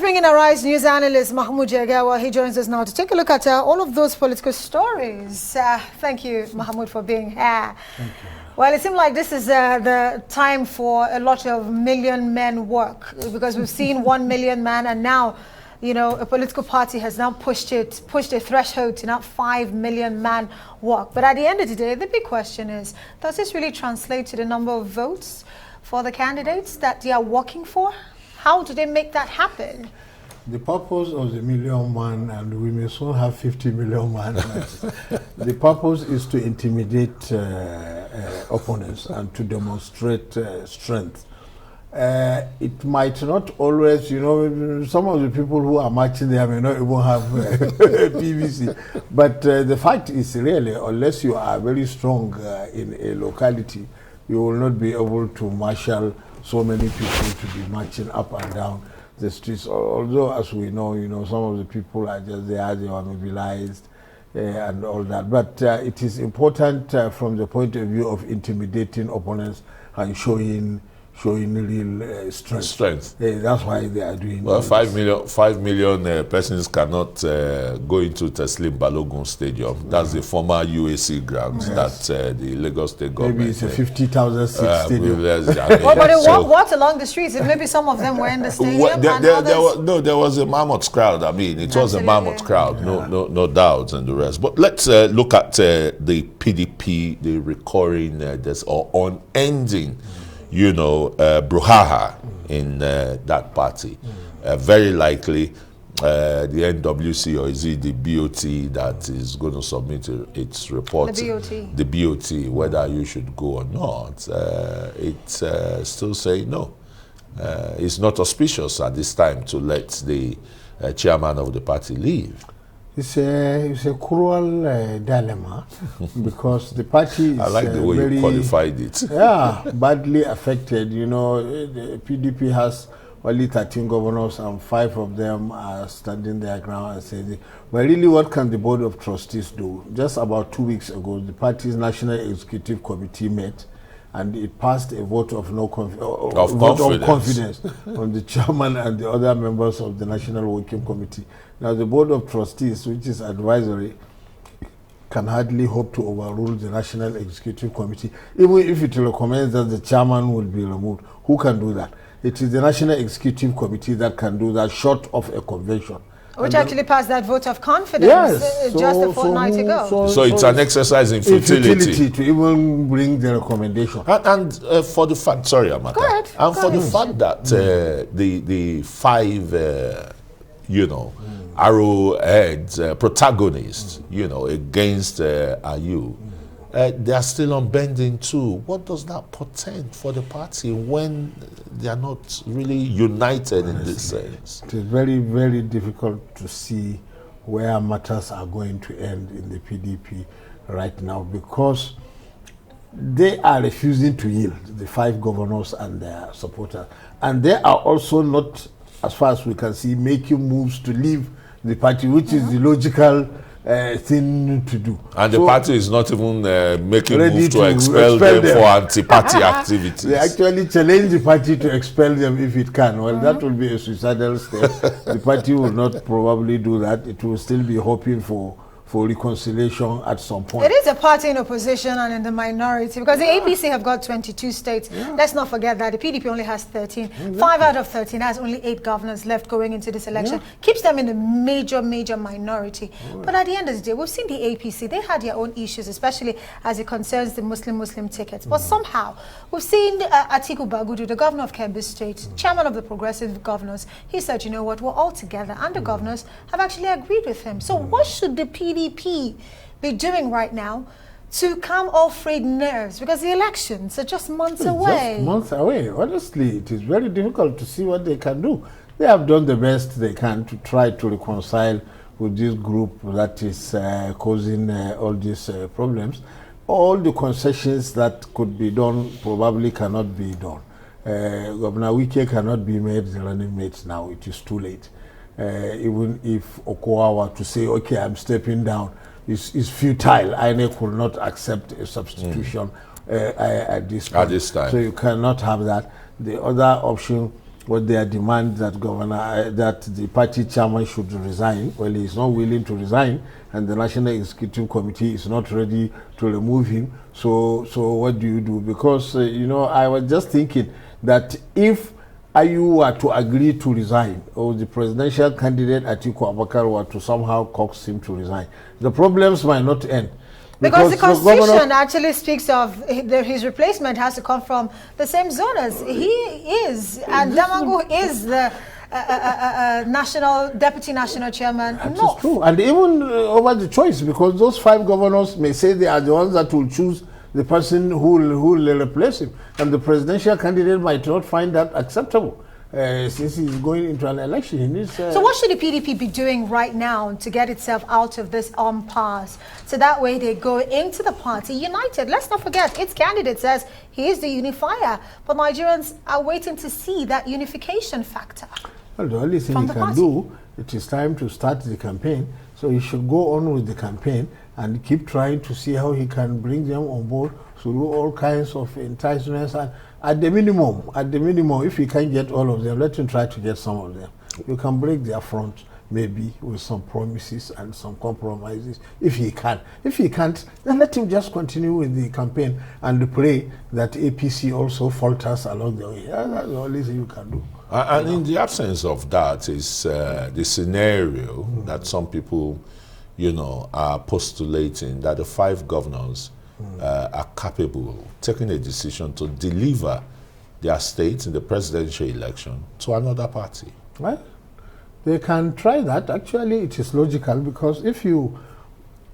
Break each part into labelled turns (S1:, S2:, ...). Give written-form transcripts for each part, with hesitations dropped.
S1: bring in our Rise News analyst, Mahmud Jega, while he joins us now to take a look at all of those political stories. Thank you, Mahmud, for being here.
S2: Thank you.
S1: Well, it seems like this is the time for a lot of million men work, because we've seen 1 million man, and now, you know, a political party has now pushed a threshold to now 5 million man work. But at the end of the day, the big question is, does this really translate to the number of votes for the candidates that they are working for? How do they make that happen?
S2: The purpose of the million man, and we may soon have 50 million man, the purpose is to intimidate opponents and to demonstrate strength. It might not always, you know, some of the people who are marching there may not even have PVC. But the fact is really, unless you are very strong in a locality, you will not be able to marshal so many people to be marching up and down the streets. Although, as we know, you know, some of the people are just there, they are mobilized and all that. But it is important from the point of view of intimidating opponents and showing real strength. That's why they are doing.
S3: Well, 5 million persons cannot go into Teslim Balogun Stadium. That's the former UAC grounds that the Lagos State government.
S2: Maybe it's a 50,000 seat stadium.
S1: But it walked along the streets. Maybe some of them were in the stadium.
S3: There was a mammoth crowd. I mean, it was a mammoth crowd, no doubt, and the rest. But let's look at the PDP, the recurring or unending, you know, brouhaha in that party. Very likely the NWC, or is it the BOT that is going to submit its report? The BOT, whether you should go or not. It's still saying no. It's not auspicious at this time to let the chairman of the party leave.
S2: It's a cruel dilemma because the party is
S3: I like the way you qualified it.
S2: Yeah, badly affected. You know, the PDP has only 13 governors and 5 of them are standing their ground and saying, but really what can the Board of Trustees do? Just about 2 weeks ago, the party's National Executive Committee met and it passed a vote of confidence on the chairman and the other members of the National Working Committee. Now, the Board of Trustees, which is advisory, can hardly hope to overrule the National Executive Committee, even if it recommends that the chairman will be removed. Who can do that? It is the National Executive Committee that can do that, short of a convention.
S1: Which actually passed that vote of confidence just a fortnight ago.
S3: So it's an exercise in futility.
S2: To even bring the recommendation.
S3: And for the fact, sorry, Amaka.
S1: Go ahead.
S3: And for the fact that the 5, you know, arrowheads, protagonists, you know, against Ayu, they are still on bending too. What does that portend for the party when they are not really united in this sense?
S2: It is very, very difficult to see where matters are going to end in the PDP right now, because they are refusing to yield, the 5 governors and their supporters. And they are also not, as far as we can see, making moves to leave the party, which is the logical thing to do.
S3: And the party is not even making moves to expel them for anti-party activities.
S2: They actually challenge the party to expel them if it can. Well, that will be a suicidal step. The party will not probably do that. It will still be hoping for reconciliation at some point.
S1: It is a party in opposition and in the minority, because the APC have got 22 states. Let's not forget that the PDP only has 13. Exactly. 5 out of 13 has only 8 governors left going into this election. Keeps them in a major minority. But at the end of the day, we've seen the APC, they had their own issues, especially as it concerns the Muslim tickets. But somehow, we've seen Atiku Bagudu, the governor of Kebbi State, chairman of the Progressive Governors, he said, you know what, we're all together. And the governors have actually agreed with him. So what should the PDP be doing right now to calm all frayed nerves, because the elections are just months away?
S2: Just months away. Honestly, it is very difficult to see what they can do. They have done the best they can to try to reconcile with this group that is causing all these problems. All the concessions that could be done probably cannot be done. Governor Wike cannot be made the running mate now. It is too late. Even if Okowa were to say, okay, I'm stepping down, is futile. INEC will not accept a substitution at this point.
S3: At this time.
S2: So you cannot have that. The other option what their demand that that the party chairman should resign. Well, he is not willing to resign, and the National Executive Committee is not ready to remove him. So what do you do? Because I was just thinking that if IU were to agree to resign, or the presidential candidate Atiku Abubakar were to somehow coax him to resign, the problems might not end.
S1: Because the Constitution actually speaks of his replacement has to come from the same zone as he is, and Damangu is the deputy national chairman.
S2: That is true, and even over the choice, because those 5 governors may say they are the ones that will choose the person who will replace him, and the presidential candidate might not find that acceptable. Since he's going into an election, he needs.
S1: So what should the PDP be doing right now to get itself out of this impasse? So that way they go into the party united. Let's not forget, its candidate says he is the unifier, but Nigerians are waiting to see that unification factor.
S2: Well, the only thing he can do, it is time to start the campaign. So he should go on with the campaign and keep trying to see how he can bring them on board through all kinds of enticements. And at the minimum, if he can't get all of them, let him try to get some of them. You can break their front, maybe with some promises and some compromises, if he can. If he can't, then let him just continue with the campaign and pray that APC also falters along the way. That's the only thing you can do.
S3: And in the absence of that is the scenario that some people, are postulating, that the 5 governors are capable of taking a decision to deliver their state in the presidential election to another party.
S2: Well, they can try that. Actually, it is logical, because if you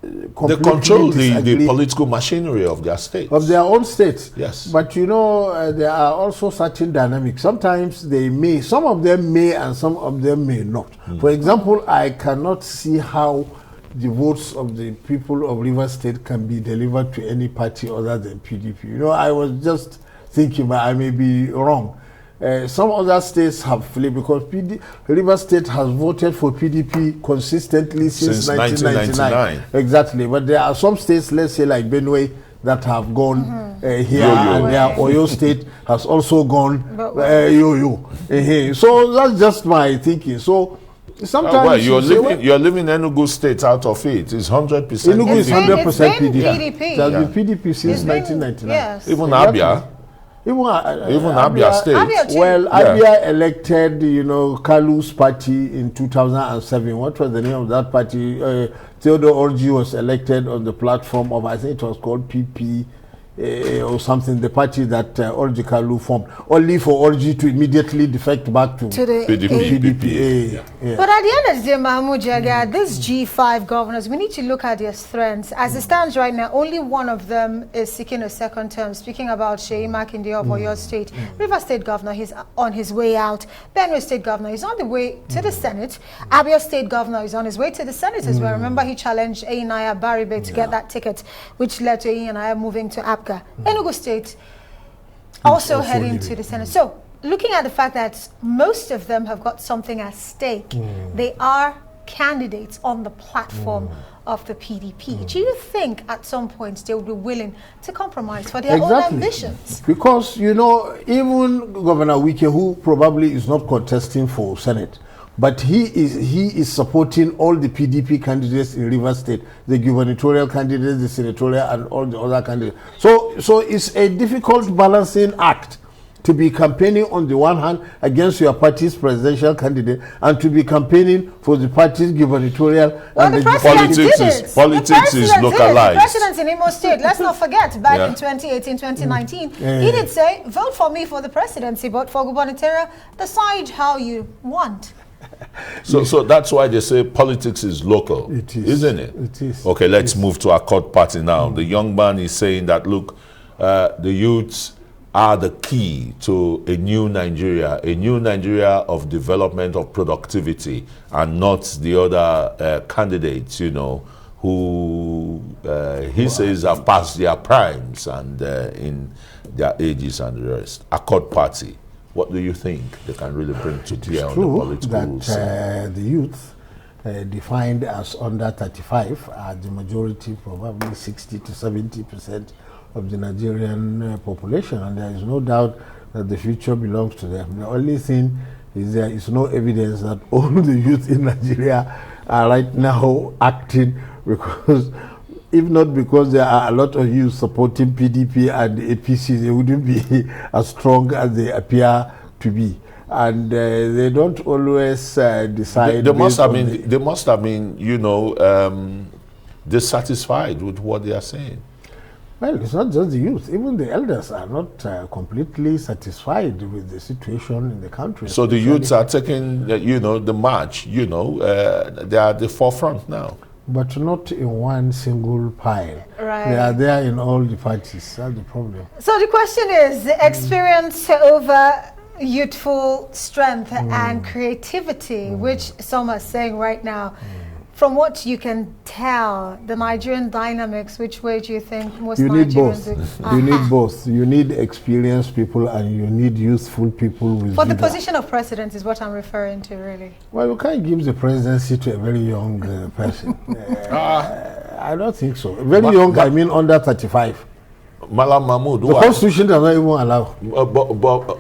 S3: they control the political machinery of their state.
S2: Of their own states.
S3: Yes.
S2: But there are also certain dynamics. Sometimes they may, some of them may and some of them may not. For example, I cannot see how the votes of the people of Rivers State can be delivered to any party other than PDP. I was just thinking, but I may be wrong. Some other states have flipped, because Rivers State has voted for PDP consistently since 1999. Exactly. But there are some states, let's say like Benue, that have gone here, and their Oyo State has also gone yo-yo. So that's just my thinking. So sometimes
S3: you're leaving Enugu State out of it. It's 100%.
S2: Enugu is 100% PDP.
S1: It
S2: has been PDP since 1999.
S1: Yes.
S3: Even Abia. Even Abia State.
S2: Abia elected, Kalu's party in 2007. What was the name of that party? Theodore Orji was elected on the platform of, I think it was called PP or something, the party that Orji Kalu formed, only for Orji to immediately defect back to
S1: the
S3: PDP.
S1: Yeah. But at the end of the day, Mahmud, Jega, these G5 governors, we need to look at their strengths. As it stands right now, only one of them is seeking a second term. Speaking about Sheyi Makinde of Oyo State, River State governor, he's on his way out. Benue State governor, he's on the way to the Senate. Abia State governor is on his way to the Senate as well. Remember, he challenged Einaya Baribe to get that ticket, which led to Einaya moving to Abga. Enugu State also heading to the Senate. So, looking at the fact that most of them have got something at stake, they are candidates on the platform of the PDP. Do you think at some point they will be willing to compromise for their own ambitions?
S2: Because, even Governor Wike, who probably is not contesting for Senate, but he is supporting all the PDP candidates in Rivers State, the gubernatorial candidates, the senatorial, and all the other candidates. So it's a difficult balancing act to be campaigning on the one hand against your party's presidential candidate, and to be campaigning for the party's gubernatorial.
S1: Well,
S2: and
S3: politics is localized.
S1: The president in Imo State, let's not forget, back in 2018, 2019, he did say, vote for me for the presidency, but for gubernatorial, decide how you want.
S3: So that's why they say politics is local, isn't it?
S2: It is.
S3: Okay, let's move to our court party now. The young man is saying that, look, the youths are the key to a new Nigeria of development, of productivity, and not the other candidates, who he says have passed their primes and in their ages and the rest. A court party. What do you think they can really bring to bear on the political scene?
S2: The youth, defined as under 35, are the majority, probably 60 to 70% of the Nigerian population, and there is no doubt that the future belongs to them. The only thing is there is no evidence that all the youth in Nigeria are right now acting, because if not because there are a lot of youth supporting PDP and the APC, they wouldn't be as strong as they appear to be. And they don't always decide.
S3: They must have been, you know, dissatisfied with what they are saying.
S2: Well, it's not just the youth. Even the elders are not completely satisfied with the situation in the country.
S3: So the youths are taking, you know, the march, you know, they are at the forefront now.
S2: But not in one single pile.
S1: Right.
S2: They are there in all the parties. That's the problem.
S1: So the question is, experience over youthful strength and creativity, which some are saying right now. From what you can tell, the Nigerian dynamics, which way do you think most Nigerians
S2: You need both. You need experienced people and you need youthful people with
S1: For the position of president is what I'm referring to, really.
S2: Well, you can't give the presidency to a very young person. I don't think so. Very young, I mean under 35.
S3: Malam Mahmud,
S2: the Constitution does not even allow.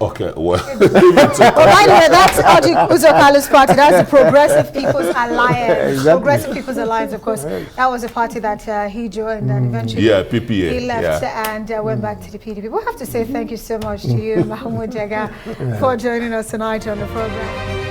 S3: Okay, well.
S1: By the way, that's Odi Uzokalo's party. That's the Progressive People's Alliance.
S2: Exactly.
S1: Progressive People's Alliance, of course. That was a party that he joined and eventually
S3: PPA.
S1: He left and went back to the PDP. We have to say thank you so much to you, Mahmud Jega, for joining us tonight on the program.